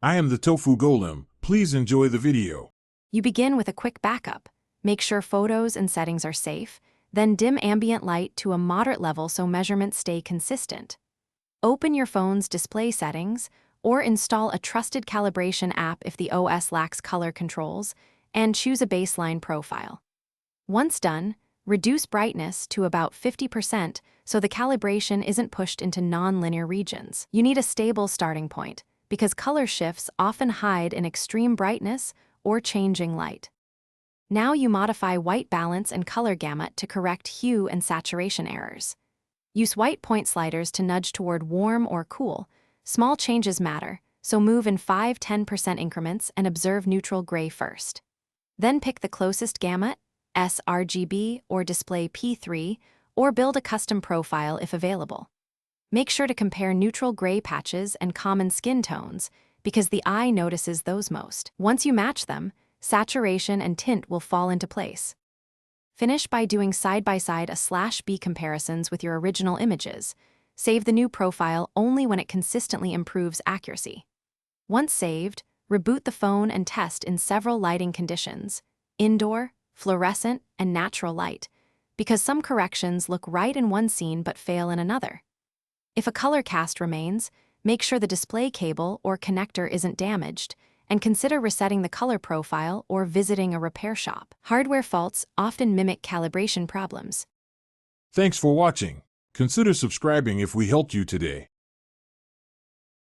I am the Tofu Golem. Please enjoy the video. You begin with a quick backup. Make sure photos and settings are safe, then dim ambient light to a moderate level so measurements stay consistent. Open your phone's display settings, or install a trusted calibration app if the OS lacks color controls, and choose a baseline profile. Once done, reduce brightness to about 50% so the calibration isn't pushed into non-linear regions. You need a stable starting point, because color shifts often hide in extreme brightness or changing light. Now you modify white balance and color gamut to correct hue and saturation errors. Use white point sliders to nudge toward warm or cool. Small changes matter, so move in 5–10% increments and observe neutral gray first. Then pick the closest gamut, sRGB or display P3, or build a custom profile if available. Make sure to compare neutral gray patches and common skin tones, because the eye notices those most. Once you match them, saturation and tint will fall into place. Finish by doing side-by-side A/B comparisons with your original images. Save the new profile only when it consistently improves accuracy. Once saved, reboot the phone and test in several lighting conditions: indoor, fluorescent, and natural light, because some corrections look right in one scene but fail in another. If a color cast remains, make sure the display cable or connector isn't damaged, and consider resetting the color profile or visiting a repair shop. Hardware faults often mimic calibration problems. Thanks for watching. Consider subscribing if we helped you today.